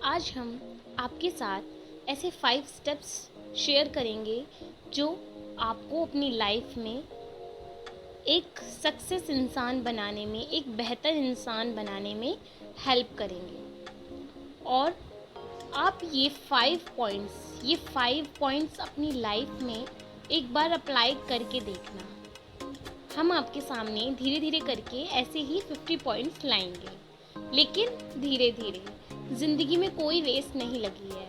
आज हम आपके साथ ऐसे 5 स्टेप्स शेयर करेंगे जो आपको अपनी लाइफ में एक सक्सेस इंसान बनाने में, एक बेहतर इंसान बनाने में हेल्प करेंगे। और आप ये 5 पॉइंट्स अपनी लाइफ में एक बार अप्लाई करके देखना। हम आपके सामने धीरे धीरे करके ऐसे ही 50 पॉइंट्स लाएंगे, लेकिन धीरे धीरे। ज़िंदगी में कोई रेस नहीं लगी है।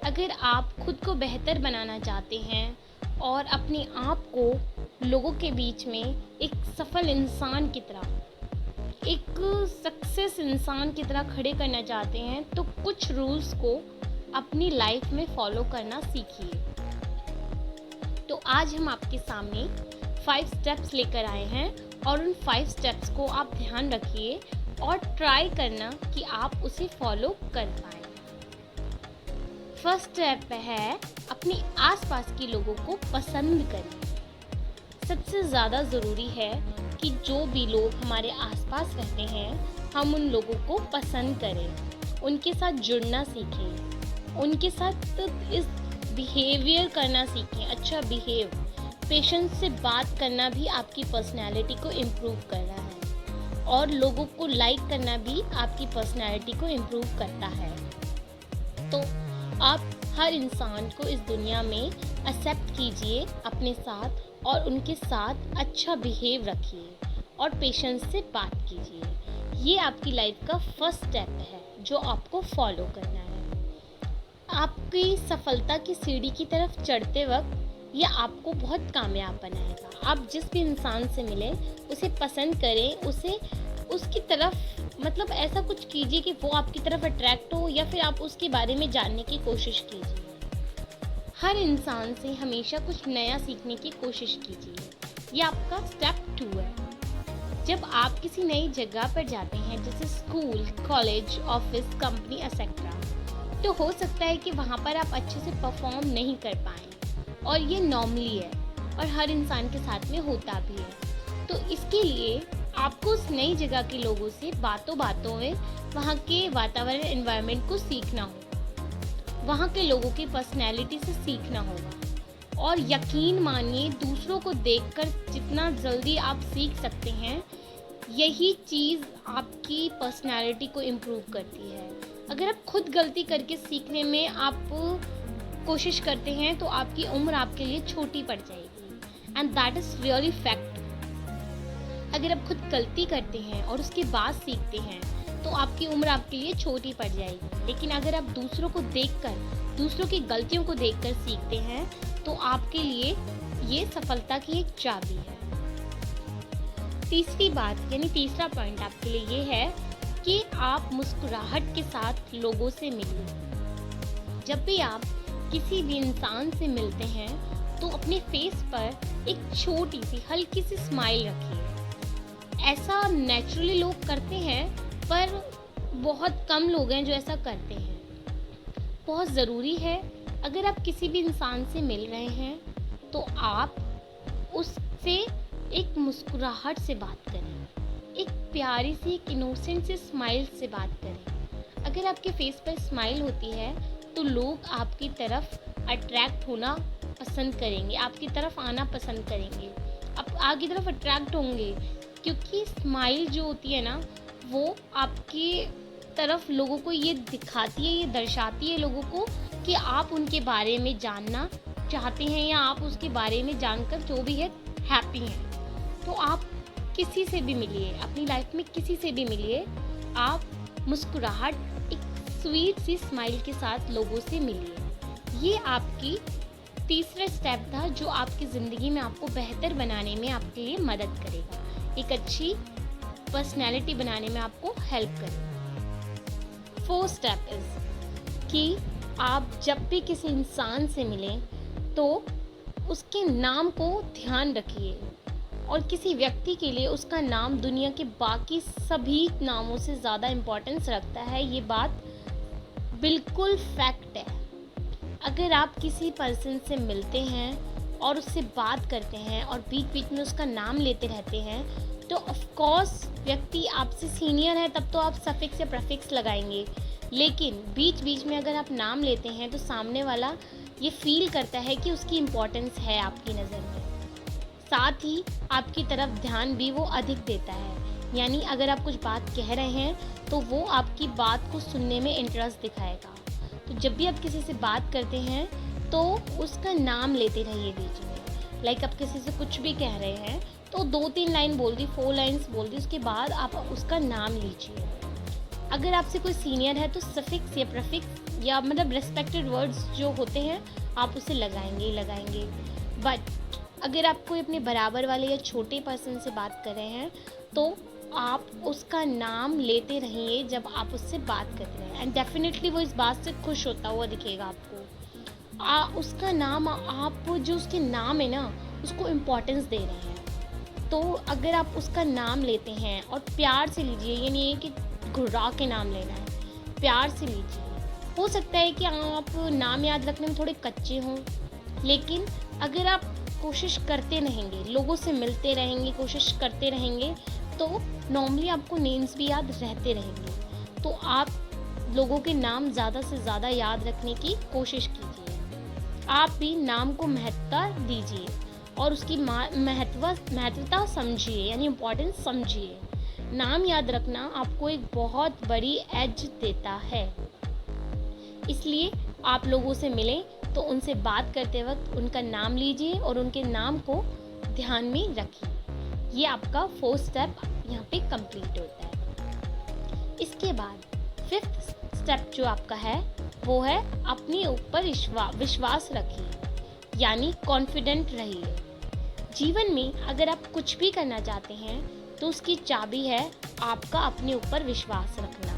अगर आप खुद को बेहतर बनाना चाहते हैं और अपने आप को लोगों के बीच में एक सफल इंसान की तरह, एक सक्सेस इंसान की तरह खड़े करना चाहते हैं, तो कुछ रूल्स को अपनी लाइफ में फॉलो करना सीखिए। तो आज हम आपके सामने 5 स्टेप्स लेकर आए हैं और उन 5 स्टेप्स को आप ध्यान रखिए और ट्राई करना कि आप उसे फॉलो कर पाएँ। फर्स्ट स्टेप है अपने आसपास के लोगों को पसंद करें। सबसे ज़्यादा ज़रूरी है कि जो भी लोग हमारे आसपास रहते हैं, हम उन लोगों को पसंद करें, उनके साथ जुड़ना सीखें, उनके साथ इस बिहेवियर करना सीखें। अच्छा बिहेव, पेशेंस से बात करना भी आपकी पर्सनैलिटी को इम्प्रूव कर रहा है और लोगों को लाइक करना भी आपकी पर्सनैलिटी को इम्प्रूव करता है। तो आप हर इंसान को इस दुनिया में एक्सेप्ट कीजिए अपने साथ और उनके साथ अच्छा बिहेव रखिए और पेशेंस से बात कीजिए। ये आपकी लाइफ का फर्स्ट स्टेप है जो आपको फॉलो करना है। आपकी सफलता की सीढ़ी की तरफ चढ़ते वक्त ये आपको बहुत कामयाब बनाएगा। आप जिस भी इंसान से मिलें उसे पसंद करें, उसे उसकी तरफ ऐसा कुछ कीजिए कि वो आपकी तरफ अट्रैक्ट हो, या फिर आप उसके बारे में जानने की कोशिश कीजिए। हर इंसान से हमेशा कुछ नया सीखने की कोशिश कीजिए। ये आपका स्टेप 2 है। जब आप किसी नई जगह पर जाते हैं, जैसे school, college, office, company etcetera, तो हो सकता है कि वहाँ पर आप अच्छे से परफॉर्म नहीं कर पाएँ, और ये नॉर्मली है और हर इंसान के साथ में होता भी है। तो इसके लिए आपको उस नई जगह के लोगों से बातों बातों में वहाँ के वातावरण, एनवायरनमेंट को सीखना होगा, वहाँ के लोगों की पर्सनैलिटी से सीखना होगा। और यकीन मानिए, दूसरों को देखकर जितना जल्दी आप सीख सकते हैं, यही चीज़ आपकी पर्सनैलिटी को इम्प्रूव करती है। अगर आप खुद गलती करके सीखने में आप कोशिश करते हैं तो आपकी उम्र आपके लिए छोटी पड़ जाएगी, and that is really fact. अगर आप खुद गलती करते हैं और उसके बाद सीखते हैं तो आपकी उम्र आपके लिए छोटी पड़ जाएगी, लेकिन अगर आप दूसरों को देखकर, दूसरों की गलतियों को देखकर सीखते हैं तो आपके लिए ये सफलता की एक चाबी है। तीसरी बात यानी तीसरा पॉइंट आपके लिए ये है कि आप मुस्कुराहट के साथ लोगों से मिलिए। जब भी आप किसी भी इंसान से मिलते हैं तो अपने फेस पर एक छोटी सी हल्की सी स्माइल रखिए। ऐसा नेचुरली लोग करते हैं, पर बहुत कम लोग हैं जो ऐसा करते हैं। बहुत ज़रूरी है, अगर आप किसी भी इंसान से मिल रहे हैं तो आप उससे एक मुस्कुराहट से बात करें, एक प्यारी सी, एक इनोसेंट सी स्माइल से बात करें। अगर आपके फेस पर स्माइल होती है तो लोग आपकी तरफ अट्रैक्ट होना पसंद करेंगे, आपकी तरफ आना पसंद करेंगे, आप आगे तरफ अट्रैक्ट होंगे, क्योंकि स्माइल जो होती है ना, वो आपकी तरफ लोगों को ये दिखाती है, ये दर्शाती है लोगों को कि आप उनके बारे में जानना चाहते हैं, या आप उसके बारे में जानकर जो भी है हैप्पी हैं। तो आप किसी से भी मिलिए, अपनी लाइफ में किसी से भी मिलिए, आप मुस्कुराहट, एक स्वीट सी स्माइल के साथ लोगों से मिलिए। ये आपकी तीसरा स्टेप था जो आपकी ज़िंदगी में आपको बेहतर बनाने में आपके लिए मदद करेगा, एक अच्छी पर्सनैलिटी बनाने में आपको हेल्प करेगा। 4th स्टेप इज़ कि आप जब भी किसी इंसान से मिलें तो उसके नाम को ध्यान रखिए, और किसी व्यक्ति के लिए उसका नाम दुनिया के बाकी सभी नामों से ज़्यादा इम्पोर्टेंस रखता है। ये बात बिल्कुल फैक्ट है। अगर आप किसी पर्सन से मिलते हैं और उससे बात करते हैं और बीच बीच में उसका नाम लेते रहते हैं, तो ऑफ कोर्स व्यक्ति आपसे सीनियर है, तब तो आप सफिक्स या प्रीफिक्स लगाएंगे। लेकिन बीच बीच में अगर आप नाम लेते हैं तो सामने वाला ये फील करता है कि उसकी इम्पोर्टेंस है आपकी नज़र में, साथ ही आपकी तरफ ध्यान भी वो अधिक देता है। यानी अगर आप कुछ बात कह रहे हैं तो वो आपकी बात को सुनने में इंटरेस्ट दिखाएगा। तो जब भी आप किसी से बात करते हैं तो उसका नाम लेते रहिए बीच में। लाइक आप किसी से कुछ भी कह रहे हैं तो 2-3 लाइन बोल दी, 4 लाइन्स बोल दी, उसके बाद आप उसका नाम लीजिए। अगर आपसे कोई सीनियर है तो सफिक्स या प्रीफिक्स या मतलब रिस्पेक्टेड वर्ड्स जो होते हैं आप उसे लगाएंगे। बट अगर आप कोई अपने बराबर वाले या छोटे पर्सन से बात कर रहे हैं तो आप उसका नाम लेते रहिए जब आप उससे बात कर रहे हैं, एंड डेफिनेटली वो इस बात से खुश होता हुआ दिखेगा आपको। उसका नाम, आप जो उसके नाम है ना उसको इम्पोर्टेंस दे रहे हैं। तो अगर आप उसका नाम लेते हैं और प्यार से लीजिए, ये नहीं है कि घुरा के नाम लेना है, प्यार से लीजिए। हो सकता है कि आप नाम याद रखने में थोड़े कच्चे हों, लेकिन अगर आप कोशिश करते रहेंगे, लोगों से मिलते रहेंगे, कोशिश करते रहेंगे तो नॉर्मली आपको नेम्स भी याद रहते रहेंगे। तो आप लोगों के नाम ज़्यादा से ज़्यादा याद रखने की कोशिश कीजिए। आप भी नाम को महत्वता दीजिए और उसकी महत्वता समझिए, यानी इम्पोर्टेंस समझिए। नाम याद रखना आपको एक बहुत बड़ी एज देता है। इसलिए आप लोगों से मिलें तो उनसे बात करते वक्त उनका नाम लीजिए और उनके नाम को ध्यान में रखिए। ये आपका 4th स्टेप यहाँ पे कंप्लीट होता है। इसके बाद 5th स्टेप जो आपका है वो है अपने ऊपर विश्वास रखिए, यानी कॉन्फिडेंट रहिए। जीवन में अगर आप कुछ भी करना चाहते हैं तो उसकी चाबी है आपका अपने ऊपर विश्वास रखना।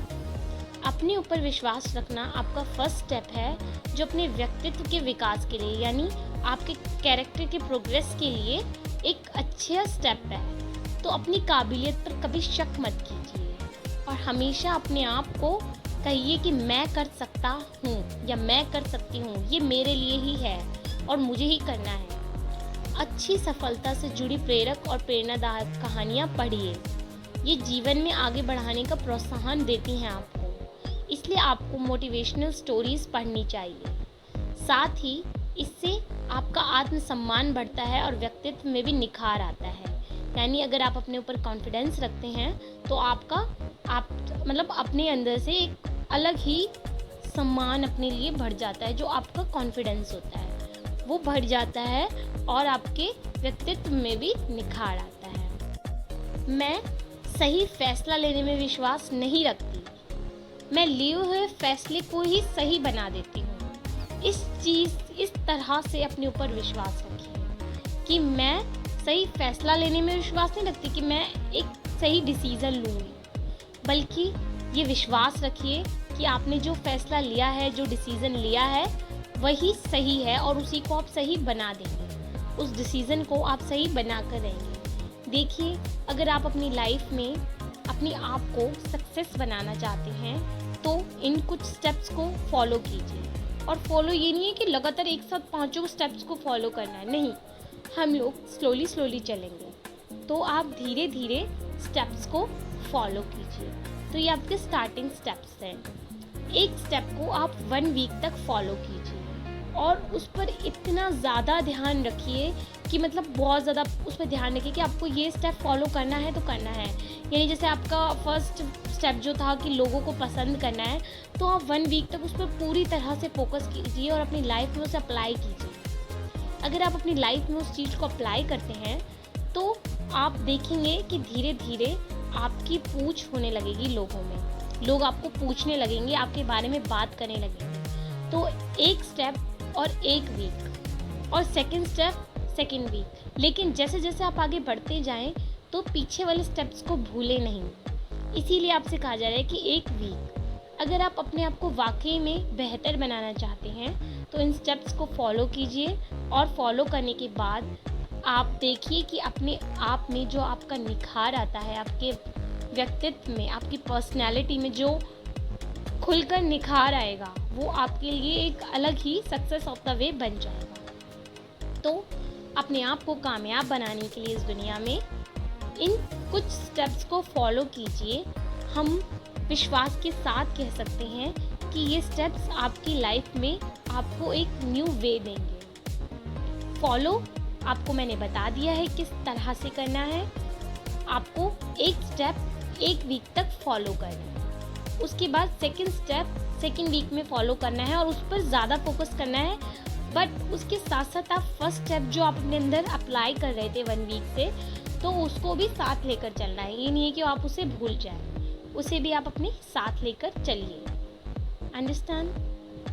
अपने ऊपर विश्वास रखना आपका फर्स्ट स्टेप है जो अपने व्यक्तित्व के विकास के लिए, यानी आपके कैरेक्टर के प्रोग्रेस के लिए एक अच्छा स्टेप है। तो अपनी काबिलियत पर कभी शक मत कीजिए और हमेशा अपने आप को कहिए कि मैं कर सकता हूँ या मैं कर सकती हूँ, ये मेरे लिए ही है और मुझे ही करना है। अच्छी सफलता से जुड़ी प्रेरक और प्रेरणादायक कहानियाँ पढ़िए, ये जीवन में आगे बढ़ाने का प्रोत्साहन देती हैं आपको। इसलिए आपको मोटिवेशनल स्टोरीज पढ़नी चाहिए। साथ ही इससे आपका आत्मसम्मान बढ़ता है और व्यक्तित्व में भी निखार आता है। यानी अगर आप अपने ऊपर कॉन्फिडेंस रखते हैं तो आप मतलब अपने अंदर से एक अलग ही सम्मान अपने लिए बढ़ जाता है। जो आपका कॉन्फिडेंस होता है वो बढ़ जाता है और आपके व्यक्तित्व में भी निखार आता है। मैं सही फैसला लेने में विश्वास नहीं रखती, मैं लिए हुए फैसले को ही सही बना देती हूँ। इस तरह से अपने ऊपर विश्वास रखिए कि मैं सही फैसला लेने में विश्वास नहीं रखती कि मैं एक सही डिसीज़न लूँगी, बल्कि ये विश्वास रखिए कि आपने जो फैसला लिया है, जो डिसीज़न लिया है वही सही है और उसी को आप सही बना देंगे। उस डिसीज़न को आप सही बना कर रहेंगे। देखिए, अगर आप अपनी लाइफ में अपने आप को सक्सेस बनाना चाहते हैं तो इन कुछ स्टेप्स को फॉलो कीजिए। और फॉलो ये नहीं है कि लगातार एक साथ 5 स्टेप्स को फॉलो करना है, नहीं, हम लोग स्लोली चलेंगे। तो आप धीरे धीरे स्टेप्स को फॉलो कीजिए। तो ये आपके स्टार्टिंग स्टेप्स हैं। एक स्टेप को आप 1 वीक तक फॉलो कीजिए और उस पर इतना ज़्यादा ध्यान रखिए कि मतलब बहुत ज़्यादा उस पर ध्यान रखिए कि आपको ये स्टेप फॉलो करना है तो करना है। यानी जैसे आपका फर्स्ट स्टेप जो था कि लोगों को पसंद करना है, तो आप 1 वीक तक उस पर पूरी तरह से फोकस कीजिए और अपनी लाइफ में उसे अप्लाई कीजिए। अगर आप अपनी लाइफ में उस चीज़ को अप्लाई करते हैं तो आप देखेंगे कि धीरे धीरे आपकी पूछ होने लगेगी लोगों में, लोग आपको पूछने लगेंगे, आपके बारे में बात करने लगेंगे। तो एक स्टेप और 1 वीक और सेकंड स्टेप सेकंड वीक, लेकिन जैसे जैसे आप आगे बढ़ते जाएं तो पीछे वाले स्टेप्स को भूलें नहीं। इसीलिए आपसे कहा जा रहा है कि 1 वीक अगर आप अपने आप को वाकई में बेहतर बनाना चाहते हैं तो इन स्टेप्स को फॉलो कीजिए और फॉलो करने के बाद आप देखिए कि अपने आप में जो आपका निखार आता है, आपके व्यक्तित्व में, आपकी पर्सनैलिटी में जो खुलकर निखार आएगा वो आपके लिए एक अलग ही सक्सेस ऑफ द वे बन जाएगा। तो अपने आप को कामयाब बनाने के लिए इस दुनिया में इन कुछ स्टेप्स को फॉलो कीजिए। हम विश्वास के साथ कह सकते हैं कि ये स्टेप्स आपकी लाइफ में आपको एक न्यू वे देंगे। फॉलो आपको मैंने बता दिया है किस तरह से करना है। आपको एक स्टेप एक वीक तक फॉलो करना है, उसके बाद सेकंड स्टेप सेकंड वीक में फॉलो करना है और उस पर ज़्यादा फोकस करना है। बट उसके साथ साथ आप फर्स्ट स्टेप जो आप अपने अंदर अप्लाई कर रहे थे 1 वीक से, तो उसको भी साथ लेकर चलना है। ये नहीं है कि आप उसे भूल जाए, उसे भी आप अपने साथ लेकर चलिए। अंडरस्टैंड?